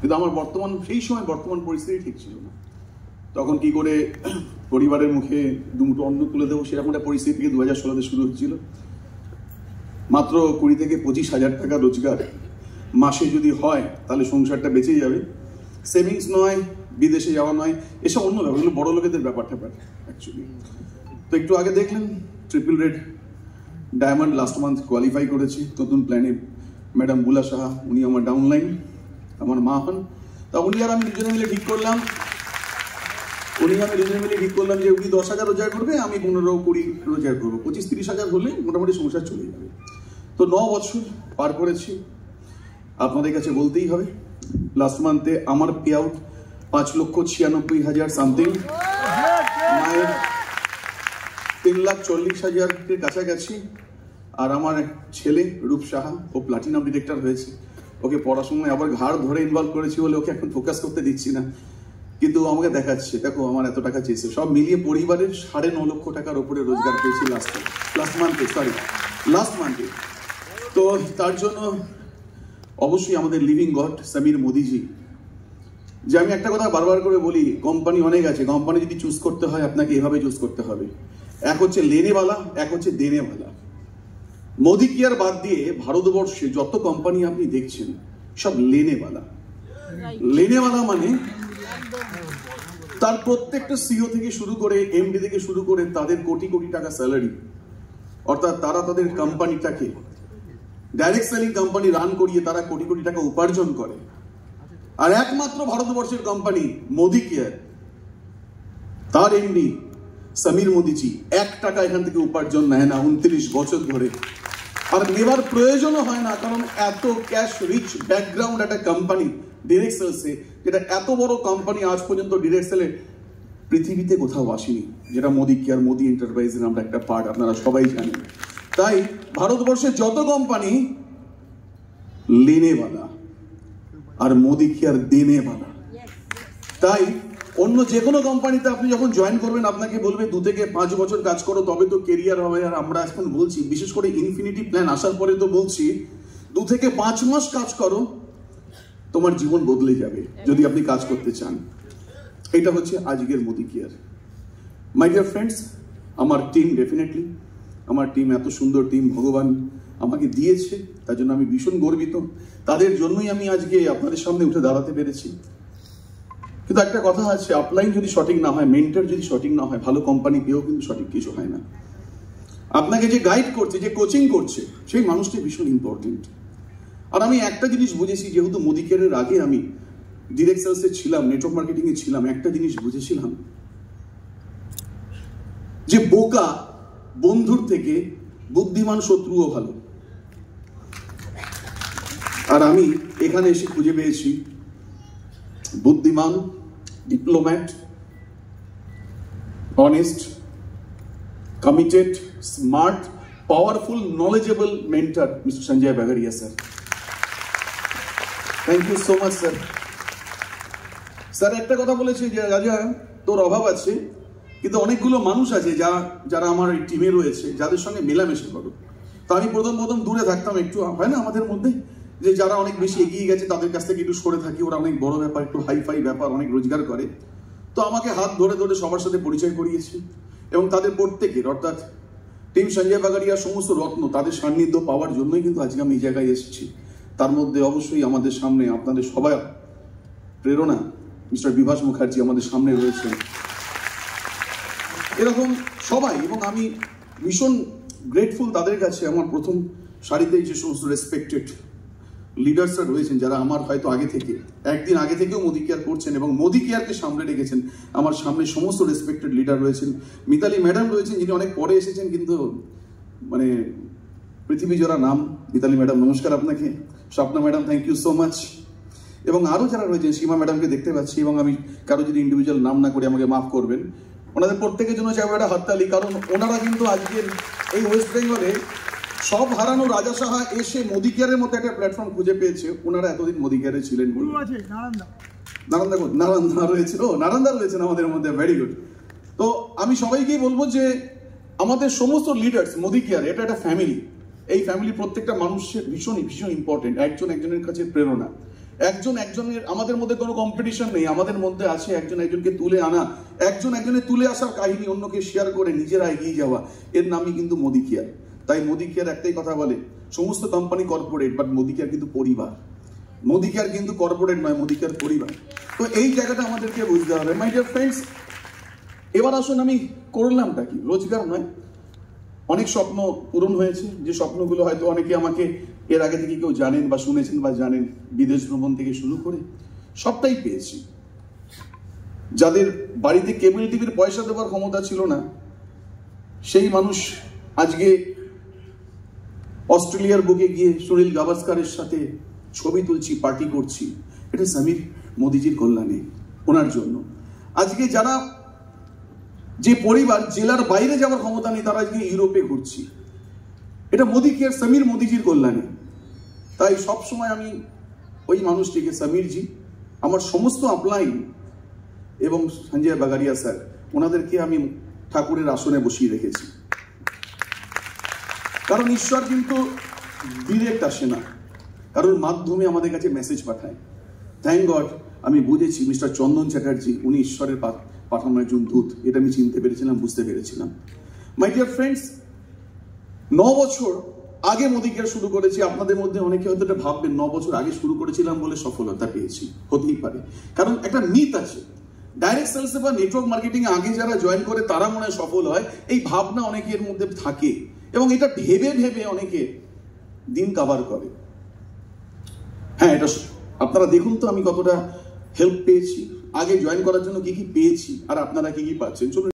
কিন্তু আমার সেই সময় বর্তমান পরিস্থিতি ঠিক ছিল না। তখন কি করে পরিবারের মুখে দুমুটো অন্ন তুলে দেবো সেরকম একটা পরিস্থিতি থেকে 2016-তে শুরু হচ্ছিল। মাত্র 20 থেকে 25,000 টাকা রোজগার মাসে যদি হয় তাহলে সংসারটা বেঁচে যাবে। সেভিংস নয়, বিদেশে যাওয়া নয়, এসব অন্য ব্যাপার, এগুলো বড় লোকেদের ব্যাপারটা অ্যাকচুয়ালি। তো একটু আগে দেখলেন triple red diamond last month qualify করেছি নতুন প্ল্যানে। ম্যাডাম বুলা সাহা, উনি আমার ডাউনলাইন, আমার মা হন। তা উনি আর আমি দুজনে মিলে ঠিক করলাম যে উনি 10,000 রোজগার করবে, আমি 15-20 রোজগার করবো। 25-30,000 হলে মোটামুটি সংসার চলে যাবে। তো 9 বছর পার করেছি। আপনাদের কাছে বলতেই হবে, লাস্ট মান্থে আমার পে আউট 5,96,000 সামথিং, মায়ের 3,40,000-এর কাছাকাছি। আর আমার ছেলে রূপ সাহা, ও প্লাটিনাম ডিরেক্টর হয়েছে। ওকে পড়াশোনায় আবার ঘাড় ধরে ইনভলভ করেছি বলে ওকে এখন ফোকাস করতে দিচ্ছি না, কিন্তু আমাকে দেখাচ্ছে দেখো আমার এত টাকা চেয়েছে। সব মিলিয়ে পরিবারের 9.5 লক্ষ টাকার উপরে রোজগার পেয়েছি লাস্ট মান্থে। তো তার জন্য অবশ্যই আমাদের লিভিং গড সমীর মোদিজি, যে আমি একটা কথা বারবার করে বলি, কোম্পানি অনেক আছে, কোম্পানি যদি চুজ করতে হয় আপনাকে এভাবে চুজ করতে হবে। এক হচ্ছে লেনেওয়ালা, এক হচ্ছে দেনেওয়ালা। মোদি কেয়ার বাদ দিয়ে ভারতবর্ষে যত কোম্পানি আপনি দেখছেন সব লেনেওয়ালা। লেনেওয়ালা মানে তার প্রত্যেকটা সিও থেকে শুরু করে এমডি থেকে শুরু করে তাদের কোটি কোটি টাকা স্যালারি, অর্থাৎ তারা তাদের কোম্পানিটাকে ডাইরেক্ট সেলিং কোম্পানি রান করিয়ে তারা কোটি কোটি টাকা উপার্জন করে। আর একমাত্র ভারতবর্ষের কোম্পানি মোদি কেয়ার, তার এমডি সমীর মোদিজি 1 টাকা এখান থেকে উপার্জন নেয় না 29 বছর ধরে। আর নেবার প্রয়োজনও হয় না, কারণ এত ক্যাশ রিচ ব্যাকগ্রাউন্ড একটা কোম্পানি ডিরেক্ট সেলসে, যেটা এত বড় কোম্পানি আজ পর্যন্ত ডিরেক্ট সেলে পৃথিবীতে কোথাও আসেনি, যেটা মোদি কেয়ার, মোদি এন্টারপ্রাইজের আমরা একটা পার্ট, আপনারা সবাই জানেন। তাই ভারতবর্ষের যত কোম্পানি লেনেওয়ালা আর মোদি কেয়ার দেনেওয়ালা। তাই অন্য যে কোনো কোম্পানিতে আপনি যখন জয়েন করবেন আপনাকে বলবে 2 থেকে 5 বছর কাজ করো তবে তো কেরিয়ার হবে। আর আমরা এখন বলছি, বিশেষ করে ইনফিনিটি প্ল্যান আসার পরে তো বলছি 2 থেকে 5 মাস কাজ করো, তোমার জীবন বদলে যাবে যদি আপনি কাজ করতে চান। এটা হচ্ছে আজকের Modi care. My dear friends, আমার টিম, ডেফিনেটলি আমার টিম, এত সুন্দর টিম ভগবান আমাকে দিয়েছে, তার জন্য আমি ভীষণ গর্বিত। তাদের জন্যই আমি আজকে আপনাদের সামনে উঠে দাঁড়াতে পেরেছি। কিন্তু একটা কথা আছে, আপলাইন যদি সঠিক না হয়, মেন্টর যদি সঠিক না হয়, ভালো কোম্পানি পেয়েও কিন্তু সঠিক কিছু হয় না। আপনাকে যে গাইড করছে, যে কোচিং করছে, সেই মানুষটি ভীষণ ইম্পর্টেন্ট। আর আমি একটা জিনিস বুঝেছি, যেহেতু মোদি কেয়ারের আগে আমি ডিরেক্ট সেলসে ছিলাম, নেটওয়ার্ক মার্কেটিং এ ছিলাম, একটা জিনিস বুঝেছিলাম যে বোকা বন্ধুর থেকে বুদ্ধিমান শত্রুও ভালো। আর আমি এখানে এসে খুঁজে পেয়েছি বুদ্ধিমান, diplomat, honest, committed, smart, powerful, knowledgeable mentor mister Sanjay Bagaria sir. Thank you so much sir. Sir একটা কথা বলেছে যে রাজা তোর অভাব আছে, কিন্তু অনেকগুলো মানুষ আছে যারা আমার এই টিমে রয়েছে, যাদের সঙ্গে মেলামেশা করো। তো আমি প্রথম দূরে থাকতাম, একটু হয় না আমাদের মধ্যে যে যারা অনেক বেশি এগিয়ে গেছে তাদের কাছ থেকে একটু সরে থাকি, ওরা অনেক বড় ব্যাপার, একটু হাইফাই ব্যাপার, অনেক রোজগার করে। তো আমাকে হাত ধরে সবার সাথে পরিচয় করিয়েছি, এবং তাদের প্রত্যেকের, অর্থাৎ টিম সঞ্জয় বাগারিয়া সমস্ত রত্ন, তাদের সান্নিধ্য পাওয়ার জন্যই কিন্তু আজকে আমি এই জায়গায় এসেছি। তার মধ্যে অবশ্যই আমাদের সামনে আপনাদের সবাই প্রেরণা মিস্টার বিভাস মুখার্জি আমাদের সামনে রয়েছে, এরকম সবাই। এবং আমি ভীষণ গ্রেটফুল তাদের কাছে, আমার প্রথম সারিতেই যে সমস্ত রেসপেক্টেড লিডার্সরা রয়েছেন, যারা আমার হয়তো একদিন আগে থেকেও মোদি কেয়ার করছেন এবং মোদি কেয়ারকে সামনে রেখেছেন। আমার সামনে সমস্ত রেসপেক্টেড লিডার রয়েছেন। মিতালি ম্যাডাম রয়েছেন, যিনি অনেক পরে এসেছেন, কিন্তু মানে পৃথিবী জোড়া নাম। মিতালি ম্যাডাম নমস্কার আপনাকে। Swapna madam thank you so much. এবং আরও যারা রয়েছেন, সীমা ম্যাডামকে দেখতে পাচ্ছি, এবং আমি কারো যদি ইন্ডিভিজুয়াল নাম না করে আমাকে মাফ করবেন। ওনাদের প্রত্যেকের জন্য চাইবো একটা হাততালি, কারণ ওনারা কিন্তু আজকের এই ওয়েস্ট বেঙ্গলে সব হারানো রাজা সাহা এসে মোদি কেয়ারের মতো একটা প্ল্যাটফর্ম খুঁজে পেয়েছে। ওনারা এতদিন মোদি কেয়ারে ছিলেন। নারান্দা রয়েছে, নারান্দা রয়েছেন আমাদের মধ্যে, ভেরি গুড। তো আমি সবাইকেই বলবো যে আমাদের সমস্ত লিডার্স, মোদি কেয়ার এটা একটা ফ্যামিলি। এই ফ্যামিলি প্রত্যেকটা মানুষের ভীষণ ভীষণ ইম্পর্টেন্ট, একজনের কাছে প্রেরণা। একজন একজনের, আমাদের মধ্যে কোনো কম্পিটিশন নেই, আমাদের মধ্যে আছে একজন একজনকে তুলে আনা, একজন একজনের তুলে আসার কাহিনী অন্যকে শেয়ার করে নিজেরা এগিয়ে যাওয়া, এর নামই কিন্তু মোদি কেয়ার। তাই মোদি কেয়ার একটাই কথা বলে, সমস্ত company corporate, but Modi care কিন্তু পরিবার। মোদি কেয়ার কিন্তু কর্পোরেট নয়, মোদি কেয়ার পরিবার। তো এই জায়গাটা আমাদেরকে বুঝতে হবে। মাই ডিয়ার ফ্রেন্ডস, এবার আসুন আমি করলামটা কি? রোজগার নয়, অনেক স্বপ্ন পূরণ হয়েছে, যে স্বপ্নগুলো হয়তো অনেকে আমাকে এর আগে থেকে কেউ জানেন বা শুনেছেন বা জানেন, বিদেশ ভ্রমণ থেকে শুরু করে সবটাই পেয়েছি। যাদের বাড়িতে কেবল টিভির পয়সা দেওয়ার ক্ষমতা ছিল না, সেই মানুষ আজকে অস্ট্রেলিয়ার বুকে গিয়ে সুনীল গাভাস্কারের সাথে ছবি তুলছি, পার্টি করছি। এটা সমীর মোদিজির কল্যাণে, ওনার জন্য। আজকে যারা, যে পরিবার জেলার বাইরে যাওয়ার ক্ষমতা নেই, তারা আজকে ইউরোপে ঘুরছি। এটা মোদি কেয়ার, সমীর মোদিজির কল্যাণে। তাই সবসময় আমি ওই মানুষটিকে, সমীরজি, আমার সমস্ত আপলাইন এবং সঞ্জয় বাগারিয়া স্যার, ওনাদেরকে আমি ঠাকুরের আসনে বসিয়ে রেখেছি। কারণ ঈশ্বর কিন্তু ডিরেক্ট আসে না, কারোর মাধ্যমে আমাদের কাছে মেসেজ পাঠায়। থ্যাংক গড আমি বুঝেছি মিস্টার চন্দন চ্যাটার্জি উনি ঈশ্বরের পাঠানো একজন দূত, এটা আমি চিনতে পেরেছিলাম, বুঝতে পেরেছিলাম। মাই ডিয়ার ফ্রেন্ডস, 9 বছর আগে মোদি কেয়ার শুরু করেছি। আপনাদের মধ্যে অনেকে হয়তো এটা ভাববেন 9 বছর আগে শুরু করেছিলাম বলে সফলতা পেয়েছি, হতেই পারে। কারণ একটা মিথ আছে, ডাইরেক্ট সেলসে বা নেটওয়ার্ক মার্কেটিং আগে যারা জয়েন করে তারা মনে হয় সফল হয়, এই ভাবনা অনেকের মধ্যে থাকে এবং এটা ভেবে ভেবে অনেকে দিন কাভার করে। হ্যাঁ, এটা আপনারা দেখুন তো আমি কতটা হেল্প পেয়েছি, আগে জয়েন করার জন্য কি কি পেয়েছি আর আপনারা কি কি পাচ্ছেন। চলুন